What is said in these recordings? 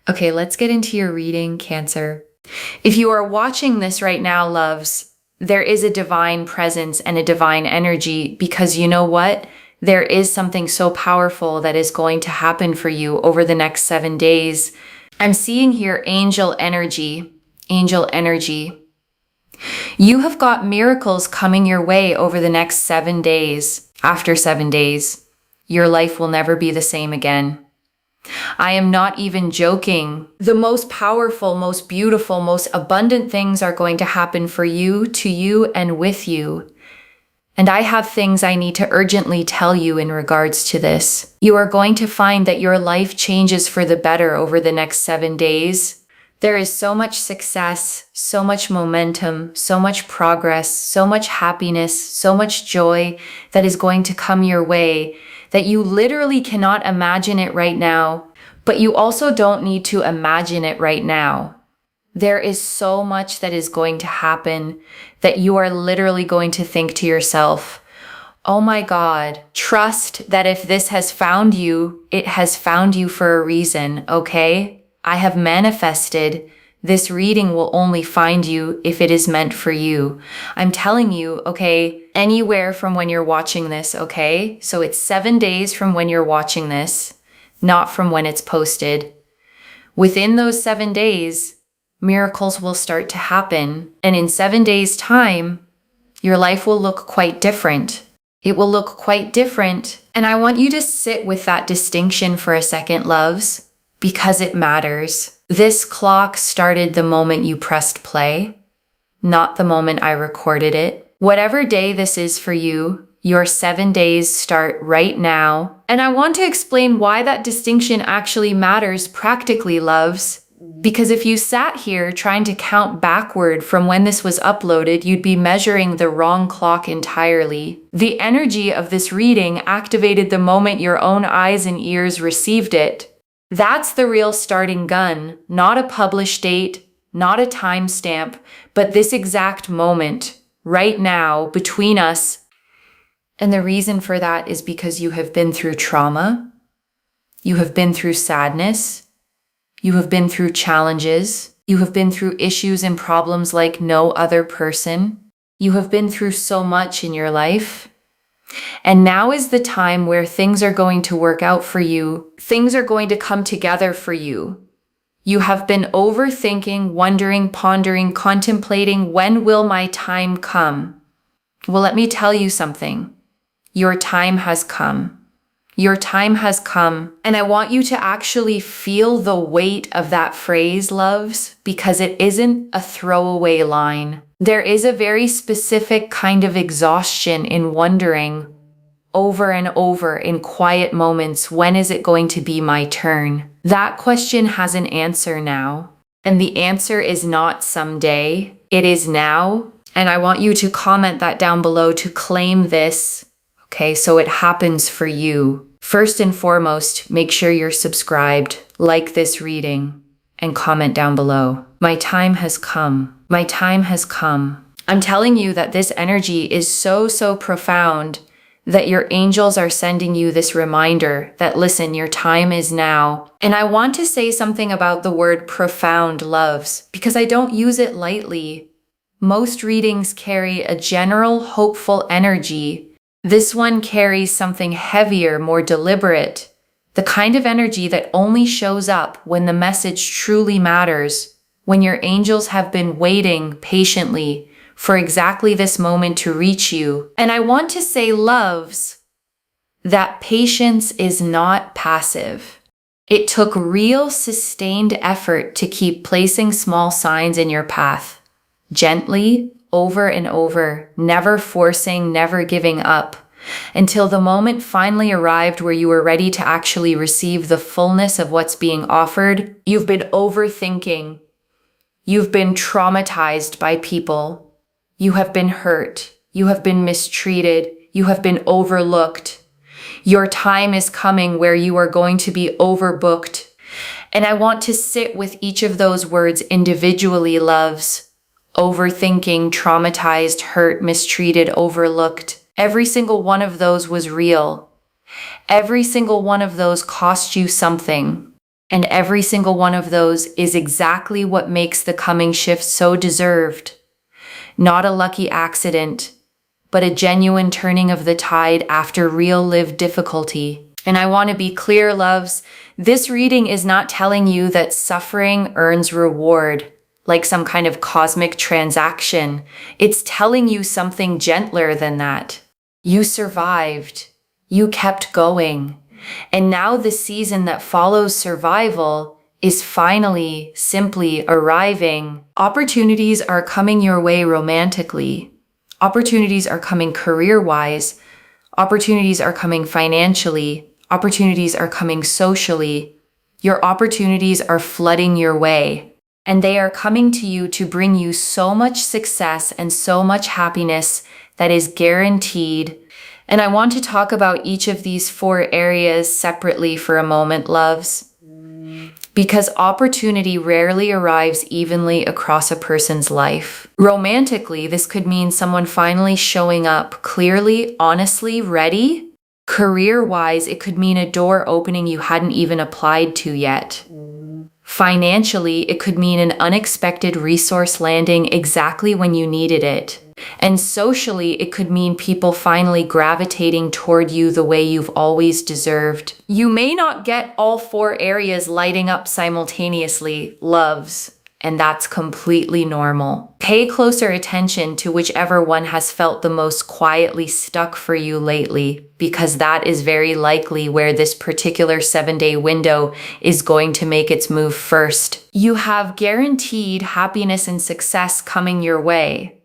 Okay, let's get into your reading, Cancer. If you are watching this right now, loves, there is a divine presence and a divine energy because you know what? There is something so powerful that is going to happen for you over the next 7 days. I'm seeing here angel energy. Angel energy. You have got miracles coming your way over the next 7 days. After 7 days, your life will never be the same again. I am not even joking. The most powerful, most beautiful, most abundant things are going to happen for you, to you, and with you. And I have things I need to urgently tell you in regards to this. You are going to find that your life changes for the better over the next 7 days. There is so much success, so much momentum, so much progress, so much happiness, so much joy that is going to come your way that you literally cannot imagine it right now, but you also don't need to imagine it right now. There is so much that is going to happen that you are literally going to think to yourself, oh my God, trust that if this has found you, it has found you for a reason, okay? I have manifested. This reading will only find you if it is meant for you. I'm telling you, okay, anywhere from when you're watching this, okay? So it's 7 days from when you're watching this, not from when it's posted. Within those 7 days, miracles will start to happen. And in 7 days' time, your life will look quite different. It will look quite different. And I want you to sit with that distinction for a second, loves, because it matters. This clock started the moment you pressed play, not the moment I recorded it. Whatever day this is for you, your 7 days start right now. And I want to explain why that distinction actually matters practically, loves. Because if you sat here trying to count backward from when this was uploaded, you'd be measuring the wrong clock entirely. The energy of this reading activated the moment your own eyes and ears received it. That's the real starting gun, not a published date, not a timestamp, but this exact moment, right now, between us. And the reason for that is because you have been through trauma, you have been through sadness, you have been through challenges, you have been through issues and problems like no other person. You have been through so much in your life. And now is the time where things are going to work out for you. Things are going to come together for you. You have been overthinking, wondering, pondering, contemplating, when will my time come? Well, let me tell you something. Your time has come. Your time has come. And I want you to actually feel the weight of that phrase, loves, because it isn't a throwaway line. There is a very specific kind of exhaustion in wondering over and over in quiet moments, when is it going to be my turn? That question has an answer now. And the answer is not someday. It is now. And I want you to comment that down below to claim this. Okay, so it happens for you. First and foremost, make sure you're subscribed, like this reading, and comment down below. My time has come. My time has come. I'm telling you that this energy is so profound that your angels are sending you this reminder that, listen, your time is now. And I want to say something about the word profound, loves, because I don't use it lightly. Most readings carry a general, hopeful energy. This one carries something heavier, more deliberate, the kind of energy that only shows up when the message truly matters, when your angels have been waiting patiently for exactly this moment to reach you. And I want to say, loves, that patience is not passive. It took real sustained effort to keep placing small signs in your path, gently, over and over, never forcing, never giving up, until the moment finally arrived where you were ready to actually receive the fullness of what's being offered. You've been overthinking. You've been traumatized by people. You have been hurt. You have been mistreated. You have been overlooked. Your time is coming where you are going to be overbooked. And I want to sit with each of those words individually, loves. Overthinking, traumatized, hurt, mistreated, overlooked. Every single one of those was real. Every single one of those cost you something. And every single one of those is exactly what makes the coming shift so deserved. Not a lucky accident, but a genuine turning of the tide after real lived difficulty. And I want to be clear, loves, this reading is not telling you that suffering earns reward, like some kind of cosmic transaction. It's telling you something gentler than that. You survived. You kept going. And now the season that follows survival is finally simply arriving. Opportunities are coming your way romantically. Opportunities are coming career-wise. Opportunities are coming financially. Opportunities are coming socially. Your opportunities are flooding your way. And they are coming to you to bring you so much success and so much happiness that is guaranteed. And I want to talk about each of these 4 areas separately for a moment, loves. Because opportunity rarely arrives evenly across a person's life. Romantically, this could mean someone finally showing up clearly, honestly, ready. Career-wise, it could mean a door opening you hadn't even applied to yet. Financially, it could mean an unexpected resource landing exactly when you needed it. And socially, it could mean people finally gravitating toward you the way you've always deserved. You may not get all 4 areas lighting up simultaneously, loves, and that's completely normal. Pay closer attention to whichever one has felt the most quietly stuck for you lately, because that is very likely where this particular 7-day window is going to make its move first. You have guaranteed happiness and success coming your way.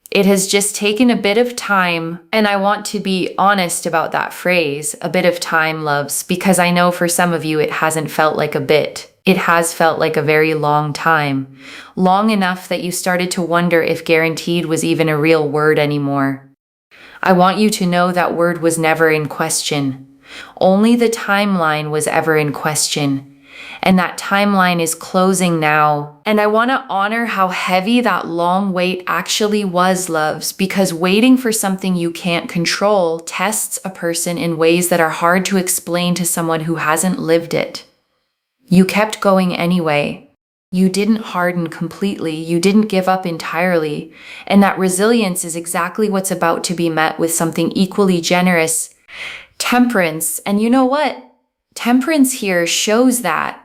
It has just taken a bit of time, and I want to be honest about that phrase, a bit of time, loves, because I know for some of you it hasn't felt like a bit. It has felt like a very long time. Long enough that you started to wonder if guaranteed was even a real word anymore. I want you to know that word was never in question. Only the timeline was ever in question. And that timeline is closing now. And I want to honor how heavy that long wait actually was, loves, because waiting for something you can't control tests a person in ways that are hard to explain to someone who hasn't lived it. You kept going anyway. You didn't harden completely. You didn't give up entirely. And that resilience is exactly what's about to be met with something equally generous. Temperance. And you know what? Temperance here shows that.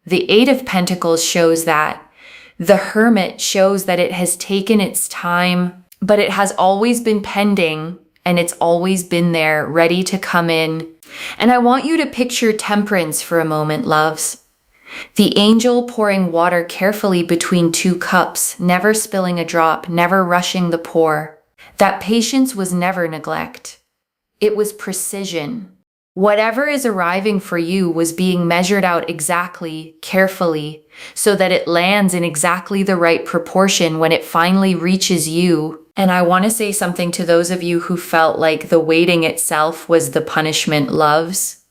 The 8 of Pentacles shows that. The Hermit shows that it has taken its time, but it has always been pending, and it's always been there, ready to come in. And I want you to picture Temperance for a moment, loves. The angel pouring water carefully between 2 cups, never spilling a drop, never rushing the pour. That patience was never neglect. It was precision. Whatever is arriving for you was being measured out exactly, carefully, so that it lands in exactly the right proportion when it finally reaches you. And I want to say something to those of you who felt like the waiting itself was the punishment, loves,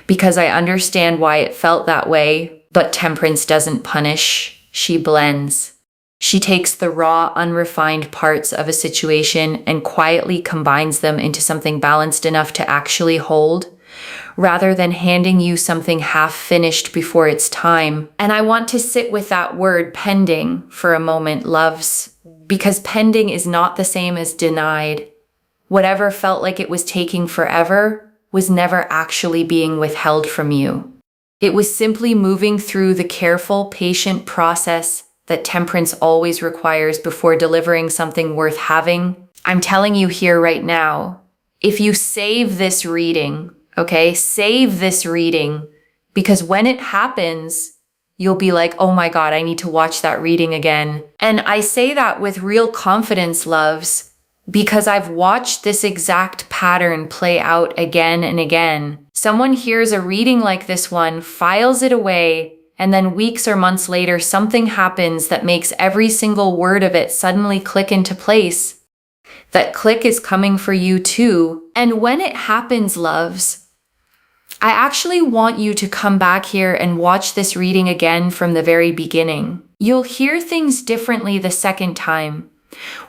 because I understand why it felt that way, but Temperance doesn't punish, she blends. She takes the raw, unrefined parts of a situation and quietly combines them into something balanced enough to actually hold, rather than handing you something half-finished before its time. And I want to sit with that word pending for a moment, loves, because pending is not the same as denied. Whatever felt like it was taking forever was never actually being withheld from you. It was simply moving through the careful, patient process that Temperance always requires before delivering something worth having. I'm telling you here right now, if you save this reading, okay, save this reading, because when it happens, you'll be like, oh my God, I need to watch that reading again. And I say that with real confidence, loves, because I've watched this exact pattern play out again and again. Someone hears a reading like this one, files it away, and then weeks or months later, something happens that makes every single word of it suddenly click into place. That click is coming for you too. And when it happens, loves, I actually want you to come back here and watch this reading again from the very beginning. You'll hear things differently the second time.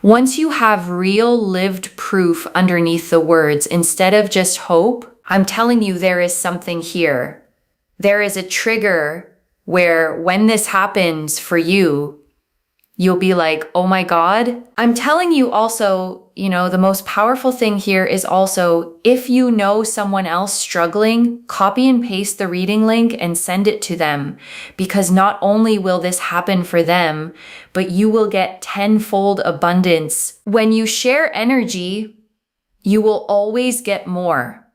Once you have real lived proof underneath the words, instead of just hope, I'm telling you there is something here. There is a trigger where when this happens for you, you'll be like, oh my God. I'm telling you also, the most powerful thing here is also, if you know someone else struggling, copy and paste the reading link and send it to them. Because not only will this happen for them, but you will get tenfold abundance. When you share energy, you will always get more.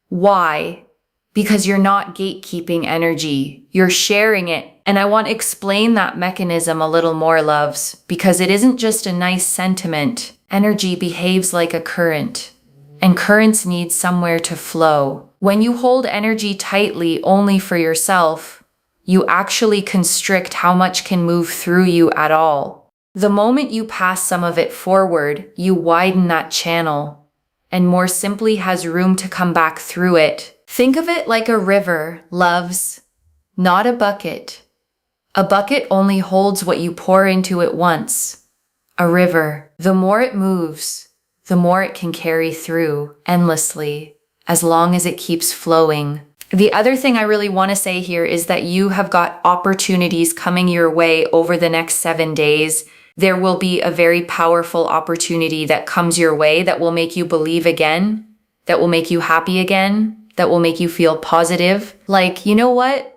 Why? Because you're not gatekeeping energy. You're sharing it. And I want to explain that mechanism a little more, loves, because it isn't just a nice sentiment. Energy behaves like a current, and currents need somewhere to flow. When you hold energy tightly only for yourself, you actually constrict how much can move through you at all. The moment you pass some of it forward, you widen that channel, and more simply has room to come back through it. Think of it like a river, loves, not a bucket. A bucket only holds what you pour into it once. A river, the more it moves, the more it can carry through endlessly, as long as it keeps flowing. The other thing I really want to say here is that you have got opportunities coming your way over the next 7 days. There will be a very powerful opportunity that comes your way that will make you believe again, that will make you happy again, that will make you feel positive. Like, you know what?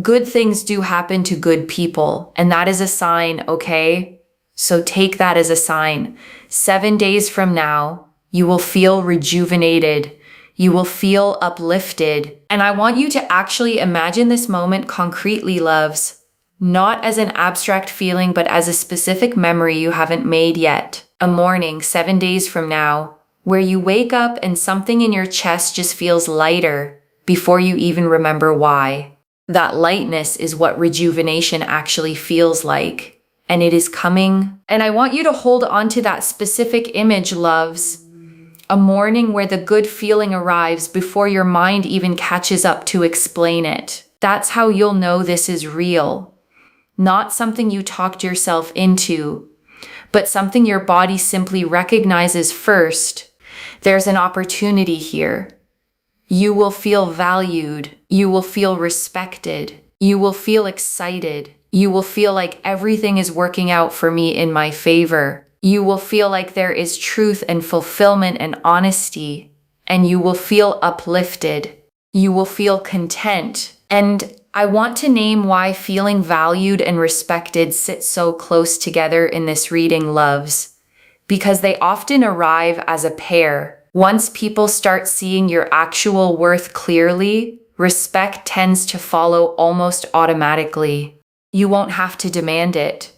Good things do happen to good people, and that is a sign, okay? So take that as a sign. 7 days from now, you will feel rejuvenated. You will feel uplifted. And I want you to actually imagine this moment concretely, loves, not as an abstract feeling, but as a specific memory you haven't made yet. A morning 7 days from now, where you wake up and something in your chest just feels lighter before you even remember why. That lightness is what rejuvenation actually feels like, and it is coming. And I want you to hold on to that specific image, loves. A morning where the good feeling arrives before your mind even catches up to explain it. That's how you'll know this is real. Not something you talked yourself into, but something your body simply recognizes first. There's an opportunity here. You will feel valued. You will feel respected. You will feel excited. You will feel like everything is working out for me in my favor. You will feel like there is truth and fulfillment and honesty. And you will feel uplifted. You will feel content. And I want to name why feeling valued and respected sit so close together in this reading, loves. Because they often arrive as a pair. Once people start seeing your actual worth clearly, respect tends to follow almost automatically. You won't have to demand it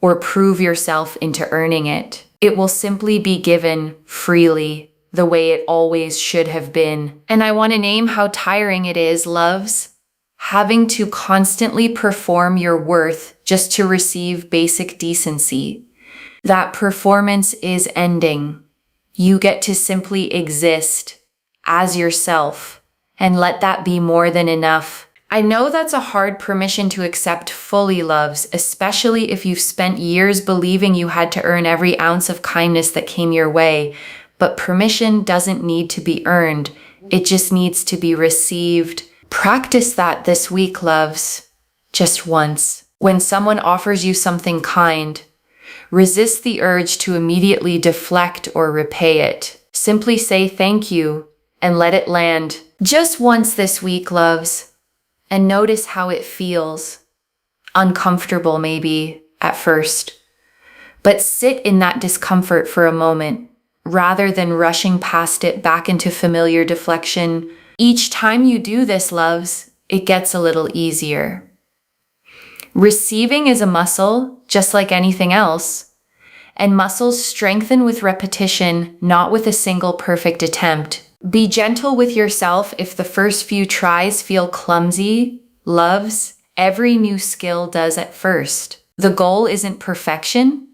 or prove yourself into earning it. It will simply be given freely, the way it always should have been. And I want to name how tiring it is, loves, having to constantly perform your worth just to receive basic decency. That performance is ending. You get to simply exist as yourself and let that be more than enough. I know that's a hard permission to accept fully, loves, especially if you've spent years believing you had to earn every ounce of kindness that came your way. But permission doesn't need to be earned. It just needs to be received. Practice that this week, loves. Just once. When someone offers you something kind, resist the urge to immediately deflect or repay it. Simply say thank you and let it land. Just once this week, loves. And notice how it feels. Uncomfortable maybe at first. But sit in that discomfort for a moment, rather than rushing past it back into familiar deflection. Each time you do this, loves, it gets a little easier. Receiving is a muscle, just like anything else. And muscles strengthen with repetition, not with a single perfect attempt. Be gentle with yourself if the first few tries feel clumsy. Loves, every new skill does at first. The goal isn't perfection.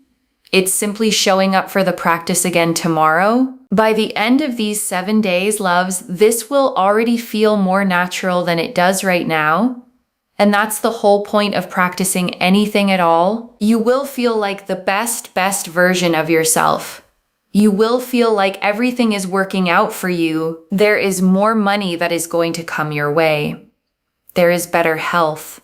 It's simply showing up for the practice again tomorrow. By the end of these 7 days, loves, this will already feel more natural than it does right now. And that's the whole point of practicing anything at all. You will feel like the best version of yourself. You will feel like everything is working out for you. There is more money that is going to come your way. There is better health.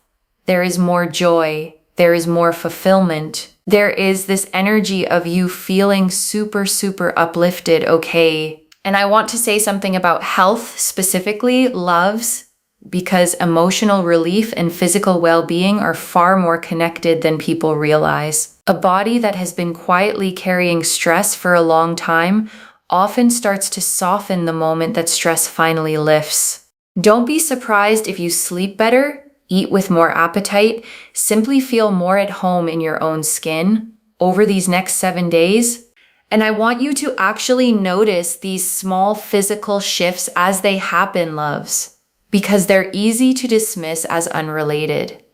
There is more joy. There is more fulfillment. There is this energy of you feeling super, super uplifted, okay? And I want to say something about health specifically, loves, because emotional relief and physical well-being are far more connected than people realize. A body that has been quietly carrying stress for a long time often starts to soften the moment that stress finally lifts. Don't be surprised if you sleep better, eat with more appetite, simply feel more at home in your own skin over these next 7 days. And I want you to actually notice these small physical shifts as they happen, loves, because they're easy to dismiss as unrelated.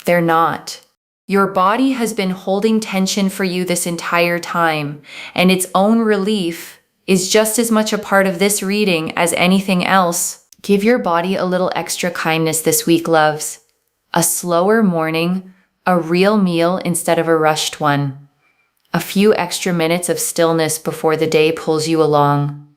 They're not. Your body has been holding tension for you this entire time, and its own relief is just as much a part of this reading as anything else. Give your body a little extra kindness this week, loves. A slower morning, a real meal instead of a rushed one. A few extra minutes of stillness before the day pulls you along.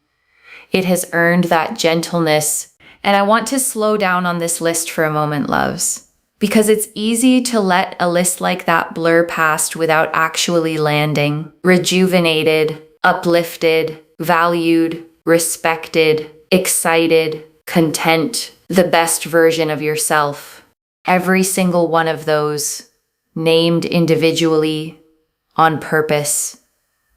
It has earned that gentleness. And I want to slow down on this list for a moment, loves, because it's easy to let a list like that blur past without actually landing. Rejuvenated, uplifted, valued, respected, excited, content, the best version of yourself. Every single one of those, named individually, on purpose,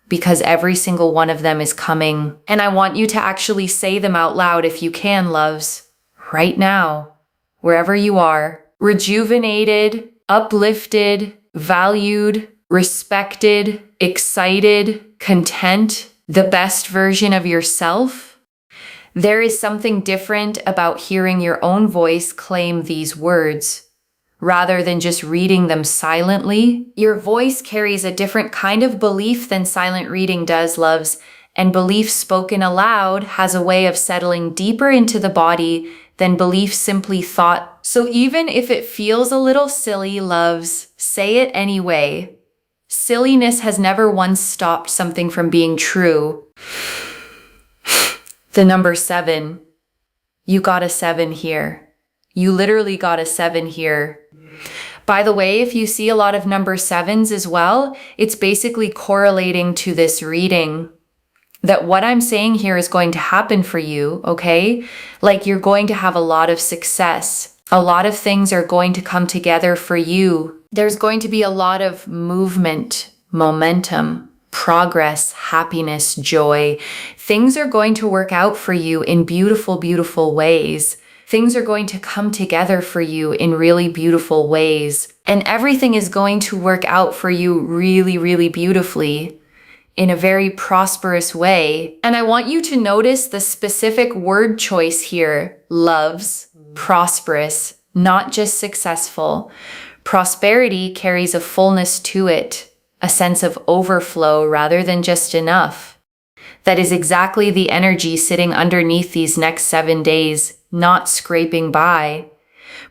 because every single one of them is coming. And I want you to actually say them out loud if you can, loves, right now, wherever you are. Rejuvenated, uplifted, valued, respected, excited, content, the best version of yourself. There is something different about hearing your own voice claim these words. Rather than just reading them silently, your voice carries a different kind of belief than silent reading does, loves, and belief spoken aloud has a way of settling deeper into the body than belief simply thought. So even if it feels a little silly, loves, say it anyway. Silliness has never once stopped something from being true. The number 7. You got a 7 here. You literally got a 7 here. By the way, if you see a lot of number 7s as well, it's basically correlating to this reading that what I'm saying here is going to happen for you, okay? Like you're going to have a lot of success. A lot of things are going to come together for you. There's going to be a lot of movement, momentum, progress, happiness, joy. Things are going to work out for you in beautiful, beautiful ways. Things are going to come together for you in really beautiful ways. And everything is going to work out for you really, really beautifully in a very prosperous way. And I want you to notice the specific word choice here. Loves, prosperous, not just successful. Prosperity carries a fullness to it, a sense of overflow rather than just enough. That is exactly the energy sitting underneath these next 7 days, not scraping by,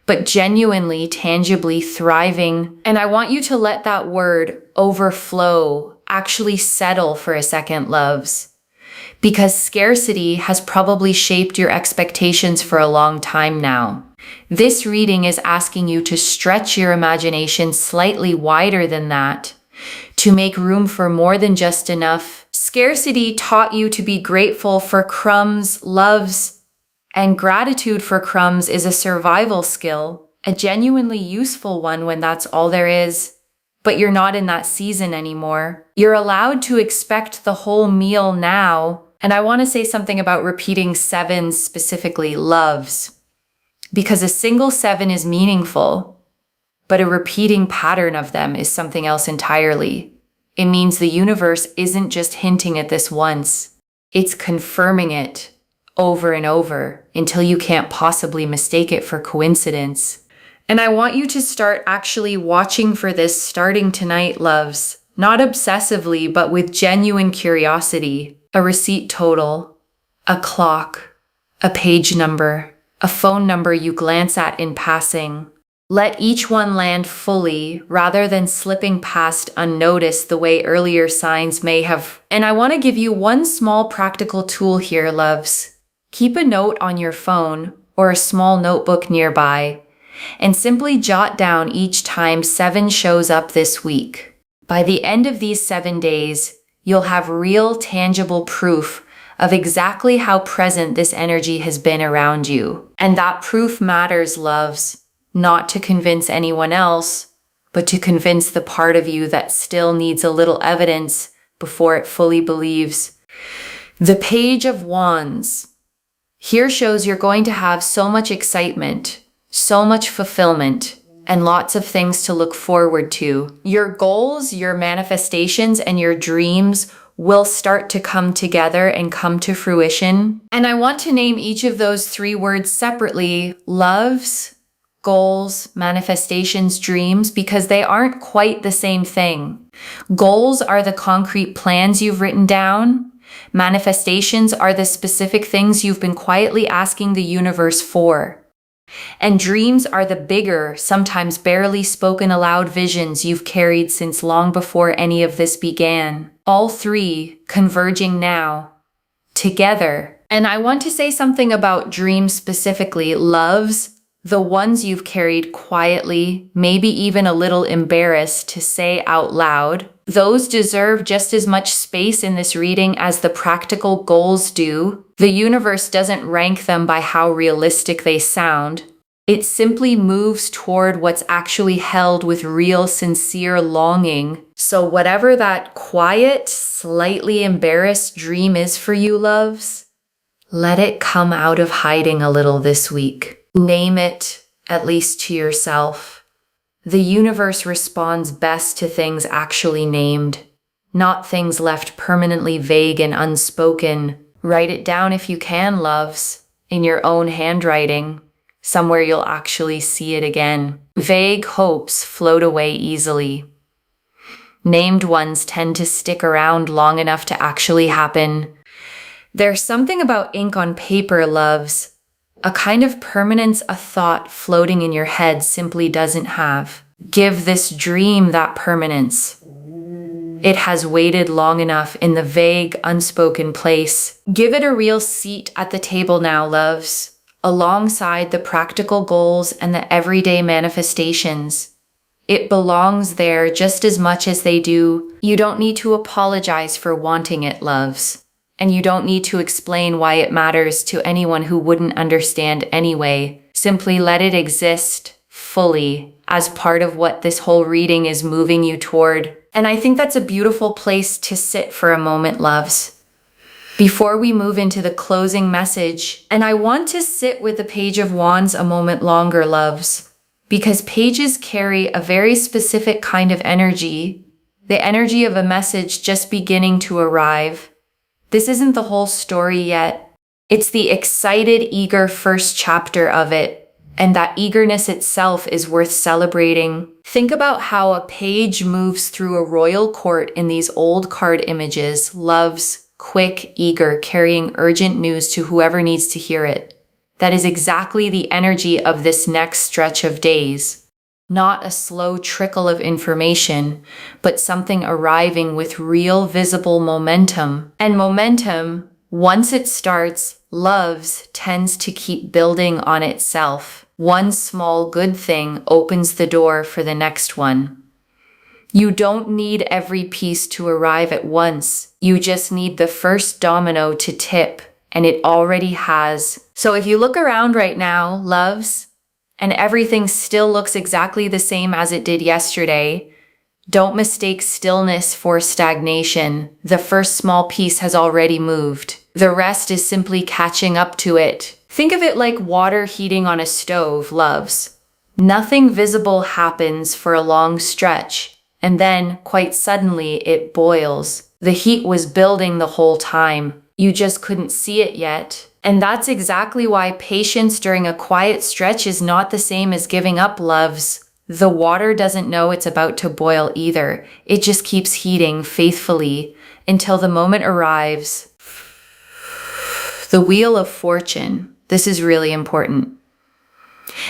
but genuinely, tangibly thriving. And I want you to let that word overflow actually settle for a second, loves, because scarcity has probably shaped your expectations for a long time now. This reading is asking you to stretch your imagination slightly wider than that, to make room for more than just enough. Scarcity taught you to be grateful for crumbs, loves, and gratitude for crumbs is a survival skill, a genuinely useful one when that's all there is. But you're not in that season anymore. You're allowed to expect the whole meal now. And I want to say something about repeating 7s, specifically loves, because a single 7 is meaningful, but a repeating pattern of them is something else entirely. It means the universe isn't just hinting at this once. It's confirming it over and over until you can't possibly mistake it for coincidence. And I want you to start actually watching for this starting tonight, loves. Not obsessively, but with genuine curiosity. A receipt total, a clock, a page number, a phone number you glance at in passing. Let each one land fully rather than slipping past unnoticed the way earlier signs may have. And I want to give you one small practical tool here, loves. Keep a note on your phone or a small notebook nearby. and simply jot down each time 7 shows up this week. By the end of these 7 days, you'll have real, tangible proof of exactly how present this energy has been around you. And that proof matters, loves, not to convince anyone else, but to convince the part of you that still needs a little evidence before it fully believes. The Page of Wands. Here shows you're going to have so much excitement, so much fulfillment, and lots of things to look forward to. Your goals, your manifestations, and your dreams will start to come together and come to fruition. And I want to name each of those 3 words separately: loves, goals, manifestations, dreams, because they aren't quite the same thing. Goals are the concrete plans you've written down. Manifestations are the specific things you've been quietly asking the universe for. And dreams are the bigger, sometimes barely spoken aloud visions you've carried since long before any of this began. All 3 converging now, together. And I want to say something about dreams specifically. Loves, the ones you've carried quietly, maybe even a little embarrassed to say out loud. Those deserve just as much space in this reading as the practical goals do. The universe doesn't rank them by how realistic they sound. It simply moves toward what's actually held with real, sincere longing. So whatever that quiet, slightly embarrassed dream is for you, loves, let it come out of hiding a little this week. Name it, at least to yourself. The universe responds best to things actually named, not things left permanently vague and unspoken. Write it down if you can, loves, in your own handwriting, somewhere you'll actually see it again. Vague hopes float away easily. Named ones tend to stick around long enough to actually happen. There's something about ink on paper, loves, a kind of permanence a thought floating in your head simply doesn't have. Give this dream that permanence. It has waited long enough in the vague, unspoken place. Give it a real seat at the table now, loves, alongside the practical goals and the everyday manifestations. It belongs there just as much as they do. You don't need to apologize for wanting it, loves. And you don't need to explain why it matters to anyone who wouldn't understand anyway. Simply let it exist fully as part of what this whole reading is moving you toward. And I think that's a beautiful place to sit for a moment, loves, before we move into the closing message. And I want to sit with the Page of Wands a moment longer, loves, because pages carry a very specific kind of energy, the energy of a message just beginning to arrive. This isn't the whole story yet. It's the excited, eager first chapter of it, and that eagerness itself is worth celebrating. Think about how a page moves through a royal court in these old card images, loves, quick, eager, carrying urgent news to whoever needs to hear it. That is exactly the energy of this next stretch of days. Not a slow trickle of information, but something arriving with real visible momentum. And momentum, once it starts, loves, tends to keep building on itself. One small good thing opens the door for the next one. You don't need every piece to arrive at once. You just need the first domino to tip, and it already has. So if you look around right now, loves, and everything still looks exactly the same as it did yesterday, don't mistake stillness for stagnation. The first small piece has already moved. The rest is simply catching up to it. Think of it like water heating on a stove, loves. Nothing visible happens for a long stretch, and then, quite suddenly, it boils. The heat was building the whole time. You just couldn't see it yet. And that's exactly why patience during a quiet stretch is not the same as giving up, loves. The water doesn't know it's about to boil either. It just keeps heating faithfully until the moment arrives. The Wheel of Fortune. This is really important.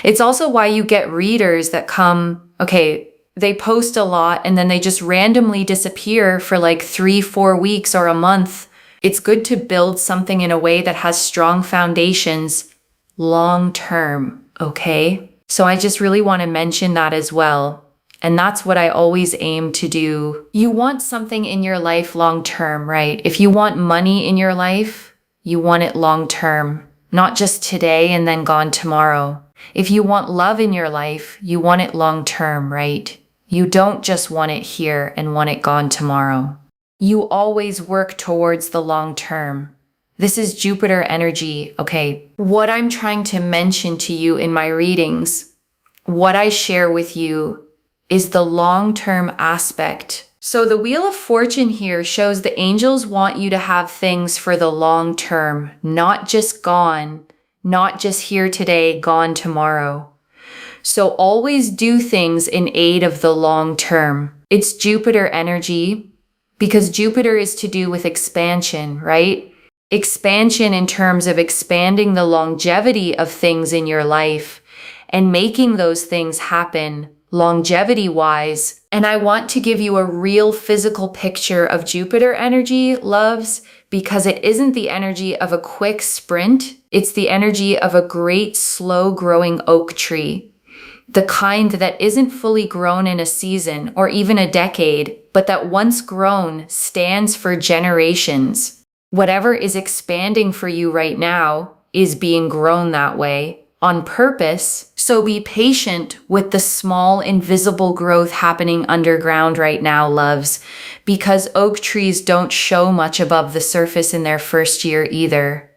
It's also why you get readers that come, they post a lot and then they just randomly disappear for like 3-4 weeks or a month. It's good to build something in a way that has strong foundations long term, okay? So I just really want to mention that as well. And that's what I always aim to do. You want something in your life long term, right? If you want money in your life, you want it long term, not just today and then gone tomorrow. If you want love in your life, you want it long term, right? You don't just want it here and want it gone tomorrow. You always work towards the long term. This is Jupiter energy, okay? What I'm trying to mention to you in my readings, what I share with you is the long-term aspect. So the Wheel of Fortune here shows the angels want you to have things for the long term, not just gone, not just here today, gone tomorrow. So always do things in aid of the long term. It's Jupiter energy because Jupiter is to do with expansion, right? Expansion in terms of expanding the longevity of things in your life and making those things happen longevity-wise. And I want to give you a real physical picture of Jupiter energy, loves, because it isn't the energy of a quick sprint. It's the energy of a great, slow-growing oak tree. The kind that isn't fully grown in a season or even a decade, but that once grown stands for generations. Whatever is expanding for you right now is being grown that way on purpose. So be patient with the small, invisible growth happening underground right now, loves, because oak trees don't show much above the surface in their first year either.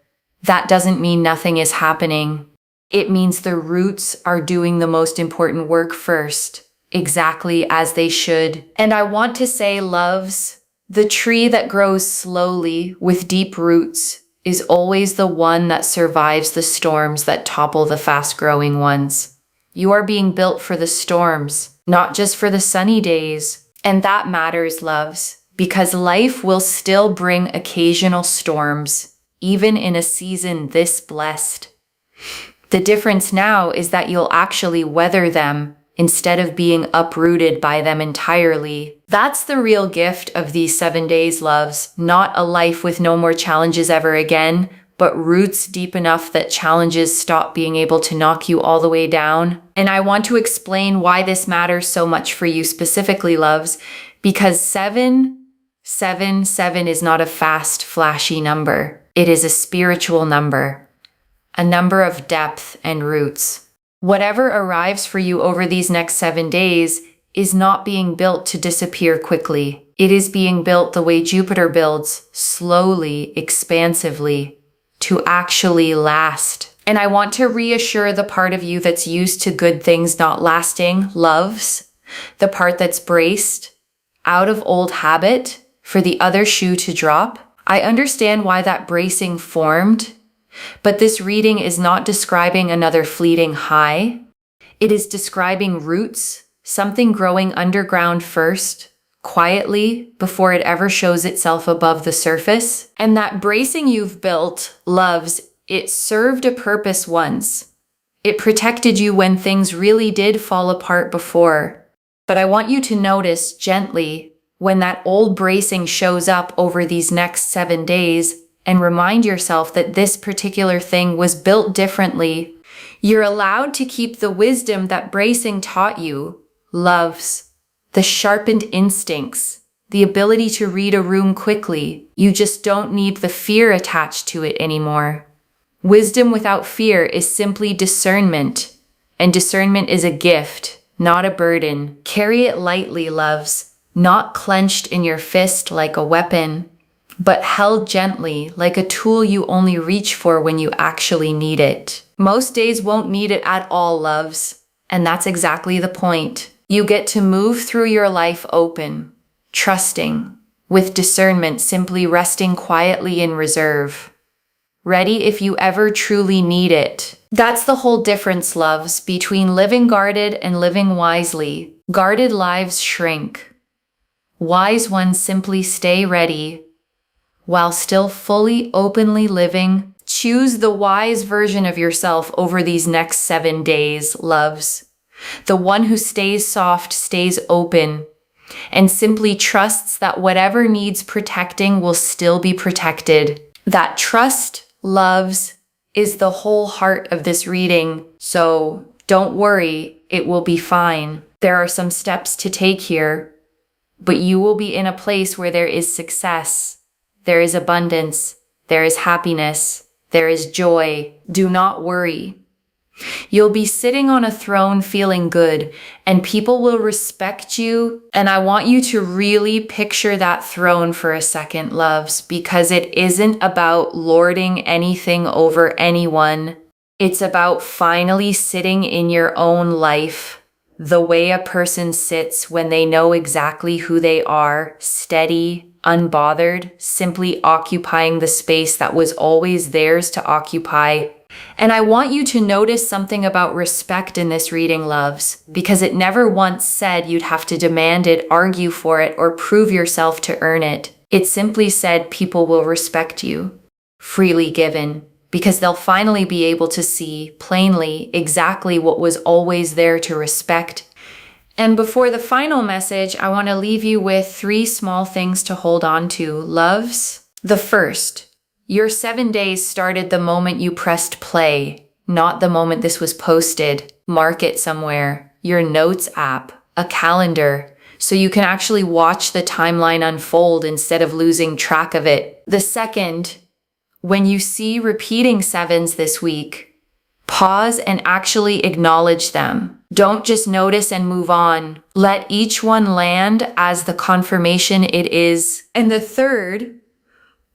That doesn't mean nothing is happening. It means the roots are doing the most important work first, exactly as they should. And I want to say, loves, the tree that grows slowly with deep roots is always the one that survives the storms that topple the fast-growing ones. You are being built for the storms, not just for the sunny days. And that matters, loves, because life will still bring occasional storms, even in a season this blessed. The difference now is that you'll actually weather them instead of being uprooted by them entirely. That's the real gift of these 7 days, loves. Not a life with no more challenges ever again, but roots deep enough that challenges stop being able to knock you all the way down. And I want to explain why this matters so much for you specifically, loves, because 777 is not a fast, flashy number. It is a spiritual number, a number of depth and roots. Whatever arrives for you over these next 7 days is not being built to disappear quickly. It is being built the way Jupiter builds, slowly, expansively, to actually last. And I want to reassure the part of you that's used to good things not lasting, loves, the part that's braced, out of old habit, for the other shoe to drop. I understand why that bracing formed, but this reading is not describing another fleeting high. It is describing roots, something growing underground first, quietly, before it ever shows itself above the surface. And that bracing you've built, loves, it served a purpose once. It protected you when things really did fall apart before. But I want you to notice gently when that old bracing shows up over these next 7 days, and remind yourself that this particular thing was built differently. You're allowed to keep the wisdom that bracing taught you, loves, the sharpened instincts, the ability to read a room quickly. You just don't need the fear attached to it anymore. Wisdom without fear is simply discernment, and discernment is a gift, not a burden. Carry it lightly, loves, not clenched in your fist like a weapon, but held gently like a tool you only reach for when you actually need it. Most days won't need it at all, loves, and that's exactly the point. You get to move through your life open, trusting, with discernment, simply resting quietly in reserve, ready if you ever truly need it. That's the whole difference, loves, between living guarded and living wisely. Guarded lives shrink. Wise ones simply stay ready, while still fully, openly living. Choose the wise version of yourself over these next 7 days, loves. The one who stays soft, stays open, and simply trusts that whatever needs protecting will still be protected. That trust, loves, is the whole heart of this reading. So Don't worry, it will be fine. There are some steps to take here, but you will be in a place where there is success, there is abundance, there is happiness, there is joy. Do not worry. You'll be sitting on a throne feeling good, and people will respect you. And I want you to really picture that throne for a second, loves, because it isn't about lording anything over anyone. It's about finally sitting in your own life, the way a person sits when they know exactly who they are, steady, unbothered, simply occupying the space that was always theirs to occupy. And I want you to notice something about respect in this reading, loves, because it never once said you'd have to demand it, argue for it, or prove yourself to earn it. It simply said people will respect you, freely given, because they'll finally be able to see plainly exactly what was always there to respect. And before the final message, I want to leave you with 3 small things to hold on to, loves. The first, your 7 days started the moment you pressed play, not the moment this was posted. Mark it somewhere, your notes app, a calendar, so you can actually watch the timeline unfold instead of losing track of it. The second, when you see repeating 7s this week, pause and actually acknowledge them. Don't just notice and move on. Let each one land as the confirmation it is. And the third,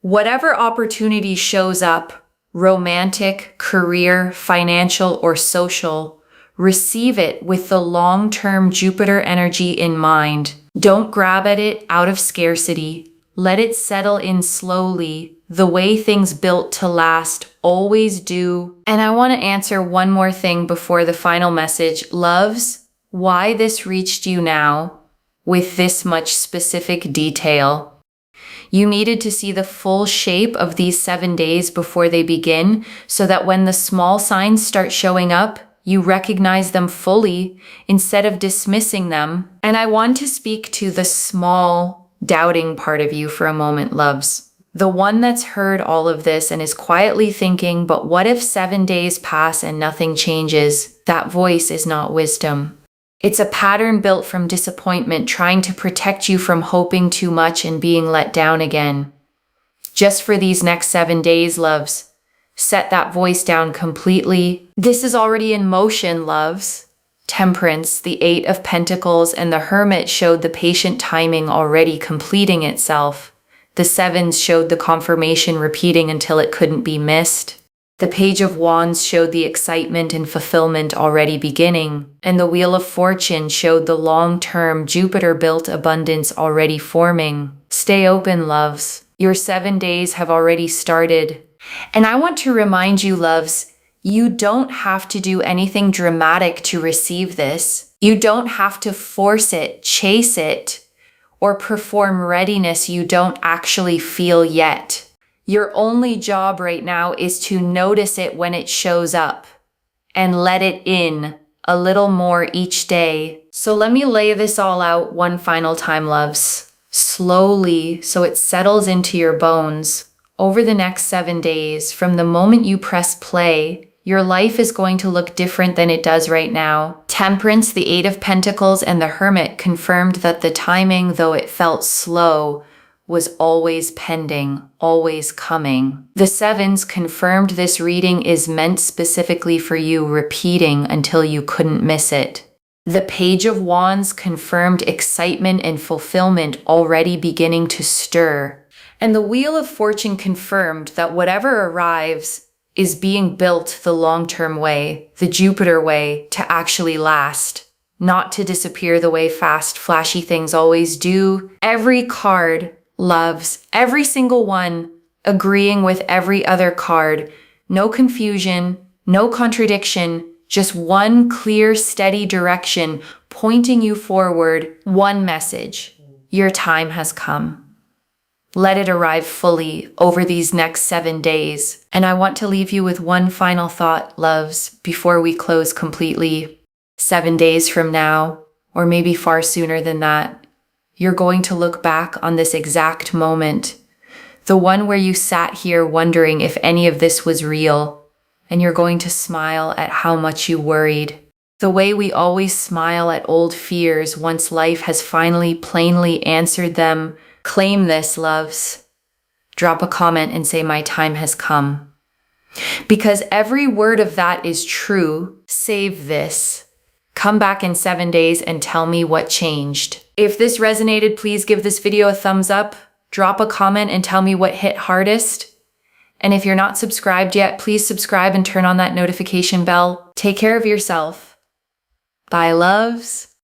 whatever opportunity shows up, romantic, career, financial, or social, receive it with the long-term Jupiter energy in mind. Don't grab at it out of scarcity. Let it settle in slowly, the way things built to last always do. And I want to answer one more thing before the final message. Loves, why this reached you now with this much specific detail. You needed to see the full shape of these 7 days before they begin, so that when the small signs start showing up, you recognize them fully instead of dismissing them. And I want to speak to the small, doubting part of you for a moment, loves. The one that's heard all of this and is quietly thinking, but what if 7 days pass and nothing changes? That voice is not wisdom. It's a pattern built from disappointment, trying to protect you from hoping too much and being let down again. Just for these next 7 days, loves, set that voice down completely. This is already in motion, loves. Temperance, the 8 of Pentacles, and the Hermit showed the patient timing already completing itself. The 7s showed the confirmation repeating until it couldn't be missed. The Page of Wands showed the excitement and fulfillment already beginning. And the Wheel of Fortune showed the long-term Jupiter-built abundance already forming. Stay open, loves. Your 7 days have already started. And I want to remind you, loves, you don't have to do anything dramatic to receive this. You don't have to force it, chase it, or perform readiness you don't actually feel yet. Your only job right now is to notice it when it shows up and let it in a little more each day. So let me lay this all out one final time, loves, slowly so it settles into your bones. Over the next 7 days, from the moment you press play, your life is going to look different than it does right now. Temperance, the 8 of Pentacles, and the Hermit confirmed that the timing, though it felt slow, was always pending, always coming. The 7s confirmed this reading is meant specifically for you, repeating until you couldn't miss it. The Page of Wands confirmed excitement and fulfillment already beginning to stir. And the Wheel of Fortune confirmed that whatever arrives is being built the long-term way, the Jupiter way, to actually last, not to disappear the way fast, flashy things always do. Every card, loves, every single one, agreeing with every other card. No confusion, no contradiction, just one clear, steady direction pointing you forward. One message: your time has come. Let it arrive fully over these next 7 days. And I want to leave you with one final thought, loves, before we close completely. 7 days from now, or maybe far sooner than that, you're going to look back on this exact moment, the one where you sat here wondering if any of this was real, and you're going to smile at how much you worried. The way we always smile at old fears once life has finally plainly answered them. Claim this, loves. Drop a comment and say my time has come. Because every word of that is true. Save this. Come back in 7 days and tell me what changed. If this resonated, please give this video a thumbs up. Drop a comment and tell me what hit hardest. And if you're not subscribed yet, please subscribe and turn on that notification bell. Take care of yourself. Bye, loves.